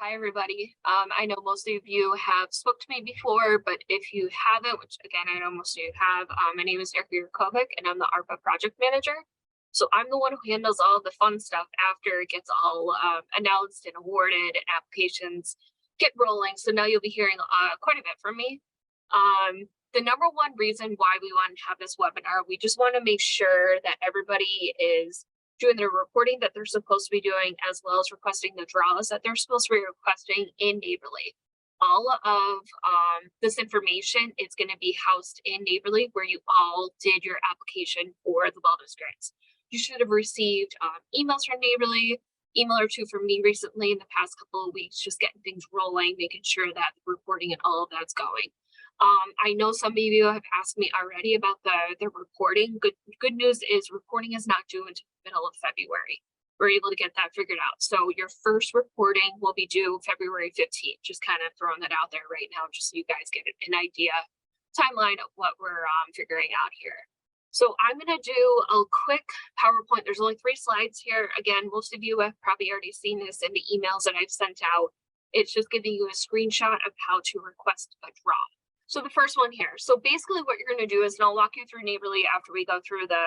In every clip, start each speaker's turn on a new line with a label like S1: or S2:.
S1: Hi, everybody. I know most of you have spoke to me before, but if you haven't, which again, I know most of you have, my name is Erica Yurkovic and I'm the ARPA project manager. So I'm the one who handles all the fun stuff after it gets all announced and awarded and applications get rolling. So now you'll be hearing quite a bit from me. The number one reason why we want to have this webinar, we just want to make sure that everybody is doing their reporting that they're supposed to be doing, as well as requesting the draws that they're supposed to be requesting in Neighborly. All of this information is going to be housed in Neighborly, where you all did your application for the wellness grants. You should have received emails from Neighborly, email or two from me recently in the past couple of weeks, just getting things rolling, making sure that the reporting and all of that's going. I know some of you have asked me already about the reporting. Good news is reporting is not due until the middle of February. We're able to get that figured out. So your first reporting will be due February 15th. Just kind of throwing that out there right now, just so you guys get an idea, timeline of what we're figuring out here. So I'm going to do a quick PowerPoint. There's only 3 slides here. Again, most of you have probably already seen this in the emails that I've sent out. It's just giving you a screenshot of how to request a draw. So the first one here. So basically what you're going to do is, and I'll walk you through Neighborly after we go through the,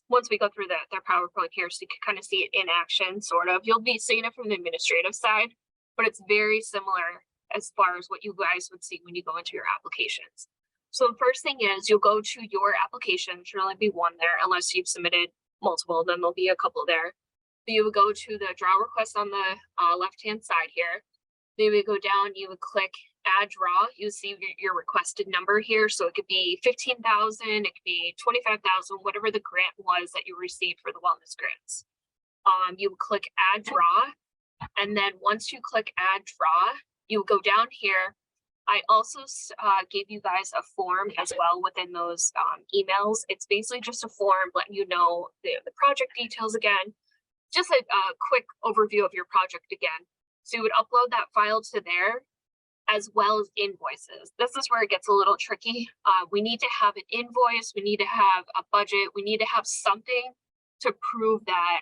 S1: once we go through the PowerPoint here, so you can kind of see it in action, sort of. You'll be seeing it from the administrative side, but it's very similar as far as what you guys would see when you go into your applications. So the first thing is you'll go to your application. There should only be one there unless you've submitted multiple, then there'll be a couple there. But you would go to the draw request on the left-hand side here. Then you would go down, you would click add draw. You see your requested number here. So it could be 15,000, it could be 25,000, whatever the grant was that you received for the wellness grants. You would click add draw. And then once you click add draw, you go down here. I also gave you guys a form as well within those emails. It's basically just a form letting you know the project details again, just a quick overview of your project again. So you would upload that file to there, as well as invoices. This is where it gets a little tricky. We need to have an invoice, we need to have a budget, we need to have something to prove that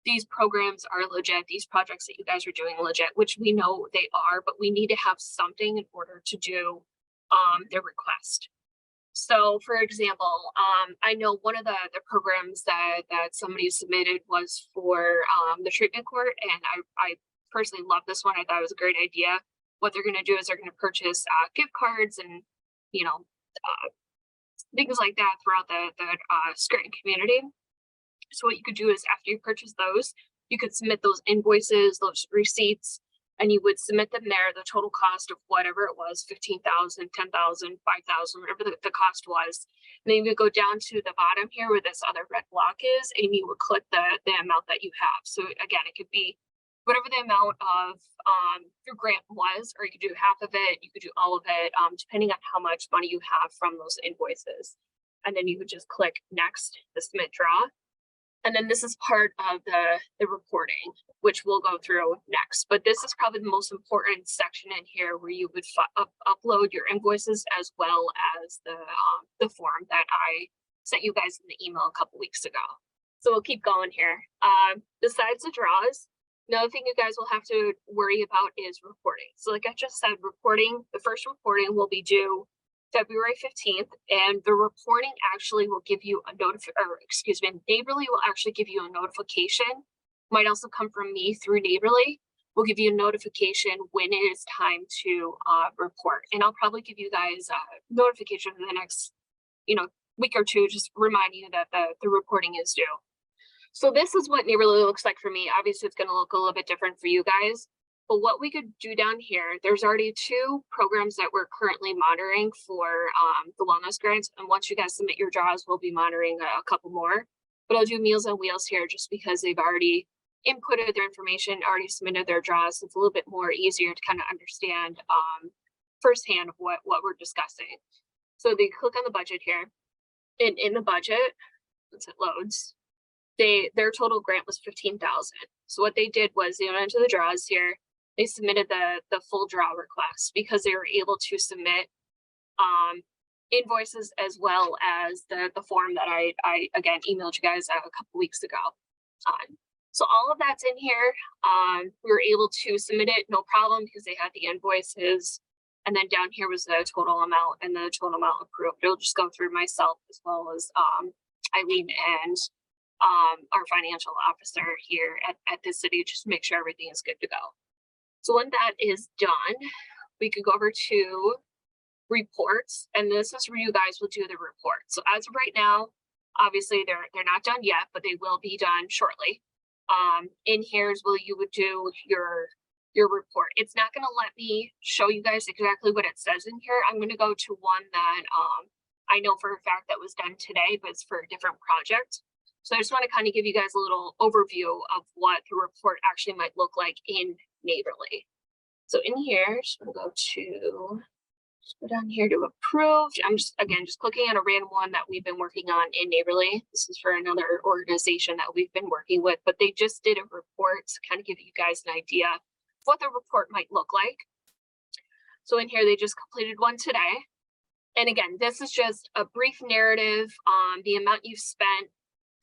S1: these programs are legit, these projects that you guys are doing legit, which we know they are, but we need to have something in order to do the request. So for example, I know one of the programs that somebody submitted was for the treatment court, and I personally love this one. I thought it was a great idea. What they're going to do is they're going to purchase gift cards and, things like that throughout the Scranton community. So what you could do is after you purchase those, you could submit those invoices, those receipts, and you would submit them there, the total cost of whatever it was, 15,000, 10,000, 5,000, whatever the cost was. And then you would go down to the bottom here where this other red block is, and you would click the amount that you have. So again, it could be whatever the amount of your grant was, or you could do half of it, you could do all of it, depending on how much money you have from those invoices. And then you would just click next, the submit draw. And then this is part of the reporting, which we'll go through next. But this is probably the most important section in here, where you would upload your invoices as well as the form that I sent you guys in the email a couple weeks ago. So we'll keep going here. Besides the draws, another thing you guys will have to worry about is reporting. So like I just said, the first reporting will be due February 15th, and the reporting actually will give you a Neighborly will actually give you a notification. Might also come from me through Neighborly. We'll give you a notification when it is time to report. And I'll probably give you guys a notification in the next, week or two, just reminding you that the reporting is due. So this is what Neighborly looks like for me. Obviously, it's going to look a little bit different for you guys. But what we could do down here, there's already 2 programs that we're currently monitoring for the wellness grants. And once you guys submit your draws, we'll be monitoring a couple more. But I'll do Meals on Wheels here just because they've already inputted their information, already submitted their draws. So it's a little bit more easier to kind of understand firsthand of what we're discussing. So they click on the budget here. And in the budget, once it loads, their total grant was 15,000. So what they did was they went into the draws here. They submitted the full draw request because they were able to submit invoices as well as the form that I again emailed you guys a couple weeks ago on. So all of that's in here. We were able to submit it, no problem, because they had the invoices. And then down here was the total amount and the total amount approved. It'll just go through myself as well as Eileen and our financial officer here at the city, just to make sure everything is good to go. So when that is done, we could go over to reports, and this is where you guys will do the report. So as of right now, obviously they're not done yet, but they will be done shortly. In here is where you would do your report. It's not going to let me show you guys exactly what it says in here. I'm going to go to one that I know for a fact that was done today, but it's for a different project. So I just want to kind of give you guys a little overview of what the report actually might look like in Neighborly. So in here, just going to go down here to approved. I'm just clicking on a random one that we've been working on in Neighborly. This is for another organization that we've been working with, but they just did a report to kind of give you guys an idea of what the report might look like. So in here, they just completed one today. And again, this is just a brief narrative on the amount you've spent,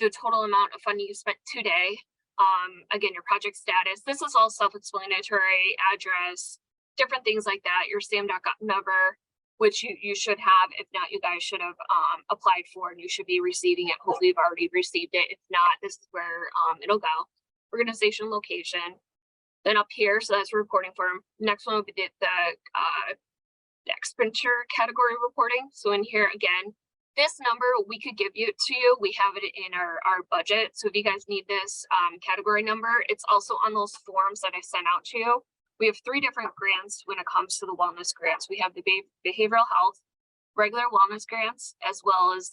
S1: the total amount of funding you spent today. Again, your project status. This is all self-explanatory, address, different things like that. Your SAM.gov number, which you should have. If not, you guys should have applied for, and you should be receiving it. Hopefully you've already received it. If not, this is where it'll go. Organization, location. Then up here, so that's reporting form. Next one will be the expenditure category reporting. So in here, again, this number we could give you to you. We have it in our budget. So if you guys need this category number, it's also on those forms that I sent out to you. We have 3 different grants when it comes to the wellness grants. We have the behavioral health, regular wellness grants, as well as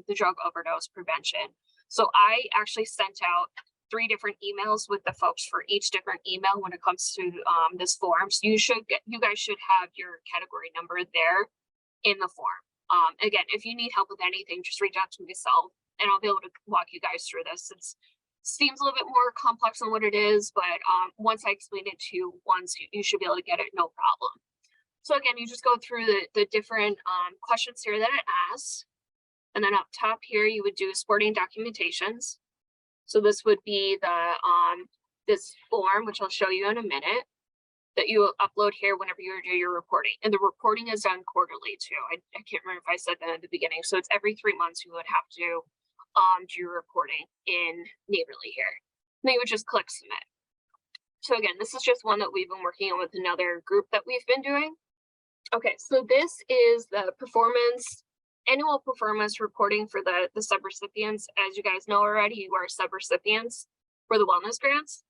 S1: the drug overdose prevention. So I actually sent out 3 different emails with the folks for each different email when it comes to this form. So you guys should have your category number there in the form. Again, if you need help with anything, just reach out to myself and I'll be able to walk you guys through this. It seems a little bit more complex than what it is, but once I explain it to you once, you should be able to get it, no problem. So again, you just go through the different questions here that it asks. And then up top here, you would do supporting documentations. So this would be the this form, which I'll show you in a minute, that you will upload here whenever you do your reporting. And the reporting is done quarterly too. I can't remember if I said that at the beginning. So it's every 3 months you would have to do your reporting in Neighborly here. And then you would just click submit. So again, this is just one that we've been working on with another group that we've been doing. Okay, so this is the annual performance reporting for the subrecipients. As you guys know already, you are subrecipients for the wellness grants.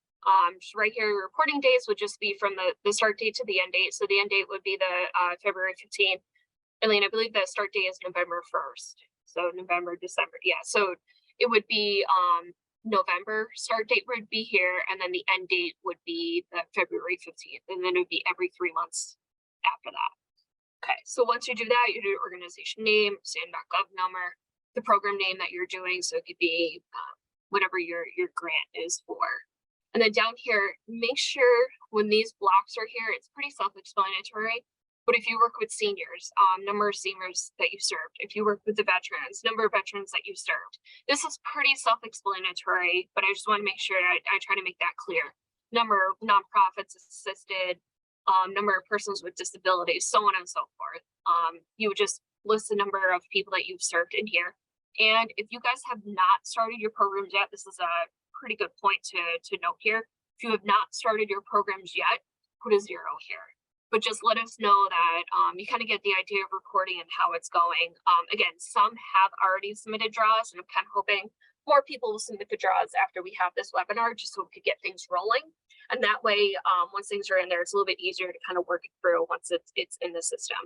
S1: Just right here, your reporting dates would just be from the start date to the end date. So the end date would be the February 15th. Elaine, I believe the start date is November 1st. So November, December. Yeah, so it would be November start date would be here, and then the end date would be the February 15th, and then it would be every 3 months after that. Okay, so once you do that, you do organization name, SAM.gov number, the program name that you're doing. So it could be whatever your grant is for. And then down here, make sure when these blocks are here, it's pretty self-explanatory. But if you work with seniors, number of seniors that you served. If you work with the veterans, number of veterans that you served. This is pretty self-explanatory, but I just want to make sure I try to make that clear. Number of nonprofits assisted, number of persons with disabilities, so on and so forth. You would just list the number of people that you've served in here. And if you guys have not started your programs yet, this is a pretty good point to note here. If you have not started your programs yet, put a 0 here. But just let us know that you kind of get the idea of recording and how it's going. Again, some have already submitted draws, and I'm kind of hoping more people will submit the draws after we have this webinar, just so we could get things rolling. And that way, once things are in there, it's a little bit easier to kind of work it through once it's in the system.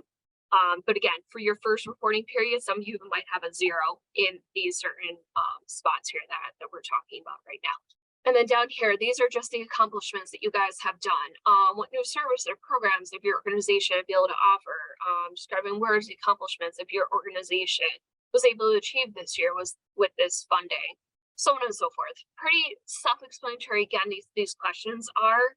S1: But again, for your first reporting period, some of you might have a 0 in these certain spots here that we're talking about right now. And then down here, these are just the accomplishments that you guys have done. What new service or programs of your organization be able to offer? Describing where the accomplishments of your organization was able to achieve this year was with this funding, so on and so forth. Pretty self-explanatory. Again, these questions are.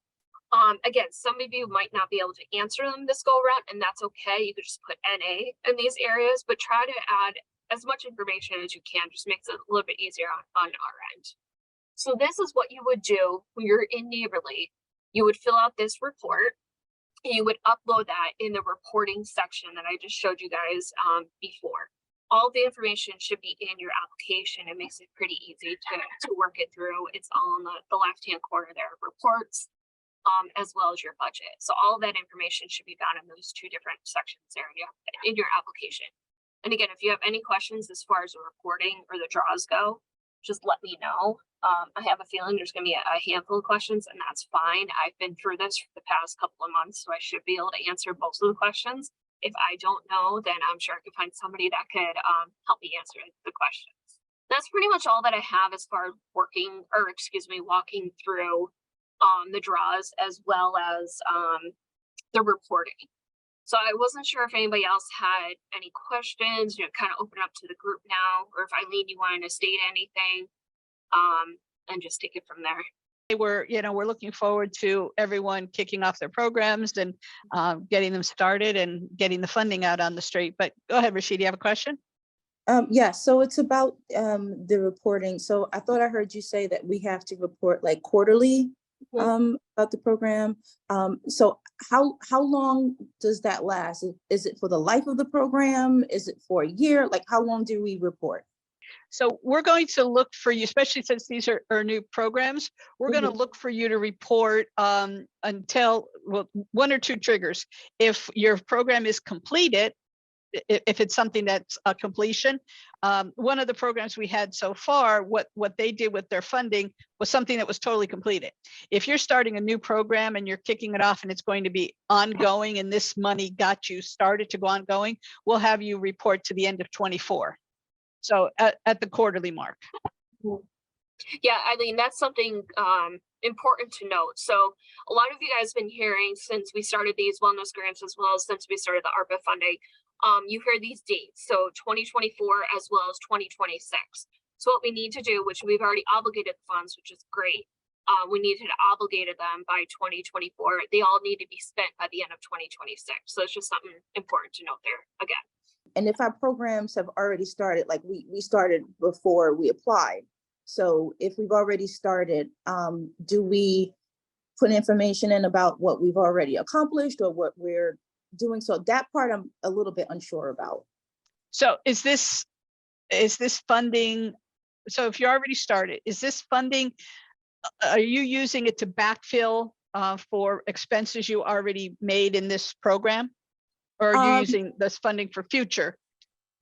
S1: Again, some of you might not be able to answer them this go around, and that's okay. You could just put NA in these areas, but try to add as much information as you can. Just makes it a little bit easier on our end. So this is what you would do when you're in Neighborly. You would fill out this report and you would upload that in the reporting section that I just showed you guys before. All the information should be in your application. It makes it pretty easy to work it through. It's all on the left-hand corner there, reports, as well as your budget. So all of that information should be found in those two different sections there in your application. And again, if you have any questions as far as the reporting or the draws go, just let me know. I have a feeling there's going to be a handful of questions, and that's fine. I've been through this for the past couple of months, so I should be able to answer most of the questions. If I don't know, then I'm sure I could find somebody that could help me answer the questions. That's pretty much all that I have as far as walking through the draws as well as the reporting. So I wasn't sure if anybody else had any questions, kind of open up to the group now, or if Eileen, you wanted to state anything, and just take it from there.
S2: We're looking forward to everyone kicking off their programs and getting them started and getting the funding out on the street. But go ahead, Rashid, you have a question?
S3: Yeah, so it's about the reporting. So I thought I heard you say that we have to report like quarterly about the program. So how long does that last? Is it for the life of the program? Is it for a year? Like, how long do we report?
S2: So we're going to look for you, especially since these are new programs, we're going to look for you to report until, well, 1 or 2 triggers. If your program is completed, if it's something that's a completion, one of the programs we had so far, what they did with their funding was something that was totally completed. If you're starting a new program and you're kicking it off and it's going to be ongoing and this money got you started to go ongoing, we'll have you report to the end of 24. So at the quarterly mark.
S1: Yeah, Eileen, that's something important to note. So a lot of you guys have been hearing since we started these wellness grants, as well as since we started the ARPA funding, you hear these dates. So 2024 as well as 2026. So what we need to do, which we've already obligated the funds, which is great. We needed to obligate them by 2024. They all need to be spent by the end of 2026. So it's just something important to note there again.
S3: And if our programs have already started, like we started before we applied. So if we've already started, do we put information in about what we've already accomplished or what we're doing? So that part I'm a little bit unsure about.
S2: So is this funding? So if you already started, is this funding, are you using it to backfill for expenses you already made in this program? Or are you using this funding for future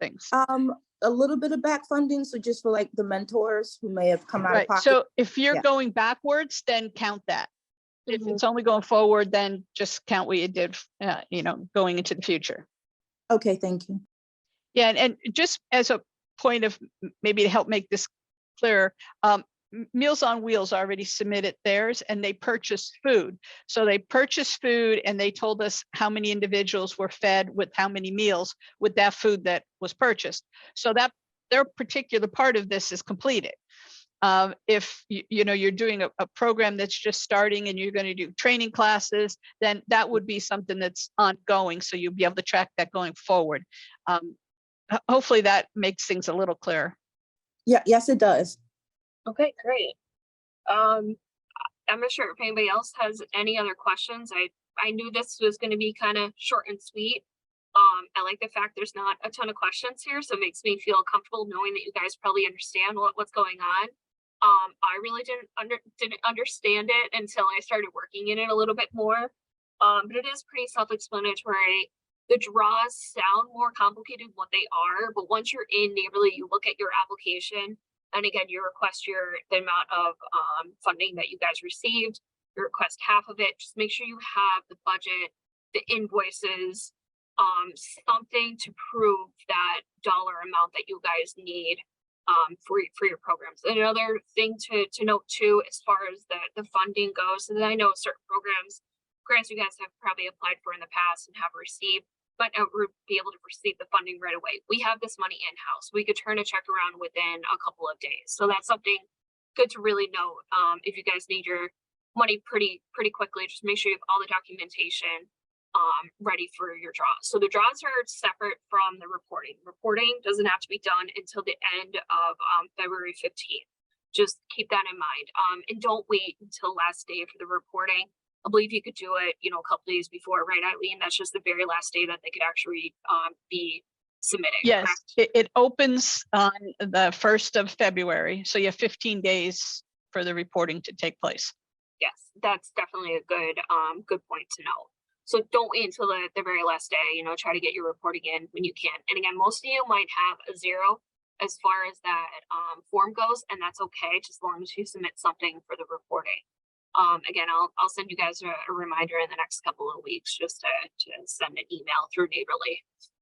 S2: things?
S3: A little bit of back funding, so just for like the mentors who may have come out of pocket.
S2: So if you're going backwards, then count that. If it's only going forward, then just count what you did, going into the future.
S3: Okay, thank you.
S2: Yeah, and just as a point of maybe to help make this clearer, Meals on Wheels already submitted theirs and they purchased food. So they purchased food and they told us how many individuals were fed with how many meals with that food that was purchased. So that their particular part of this is completed. If you're doing a program that's just starting and you're going to do training classes, then that would be something that's ongoing. So you'll be able to track that going forward. Hopefully that makes things a little clearer.
S3: Yeah, yes, it does.
S1: Okay, great. I'm not sure if anybody else has any other questions. I knew this was going to be kind of short and sweet. I like the fact there's not a ton of questions here, so it makes me feel comfortable knowing that you guys probably understand what's going on. I really didn't understand it until I started working in it a little bit more. But it is pretty self-explanatory. The draws sound more complicated than what they are, but once you're in Neighborly, you look at your application. And again, you request the amount of funding that you guys received, you request half of it. Just make sure you have the budget, the invoices, something to prove that dollar amount that you guys need for your programs. And another thing to note too, as far as the funding goes, and I know certain grants you guys have probably applied for in the past and have received, but be able to receive the funding right away. We have this money in-house. We could turn a check around within a couple of days. So that's something good to really note. If you guys need your money pretty quickly, just make sure you have all the documentation ready for your draws. So the draws are separate from the reporting. Reporting doesn't have to be done until the end of February 15th. just keep that in mind. And don't wait until last day for the reporting. I believe you could do it, you know, a couple days before, right, Eileen? That's just the very last day that they could actually be submitting.
S2: Yes,
S1: Correct?
S2: it opens on the 1st of February. So you have 15 days for the reporting to take place.
S1: Yes, that's definitely a good point to know. So don't wait until the very last day, you know, try to get your reporting in when you can. And again, most of you might have a 0 as far as that form goes, and that's okay, just as long as you submit something for the reporting. Again, I'll send you guys a reminder in the next couple of weeks just to send an email through Neighborly.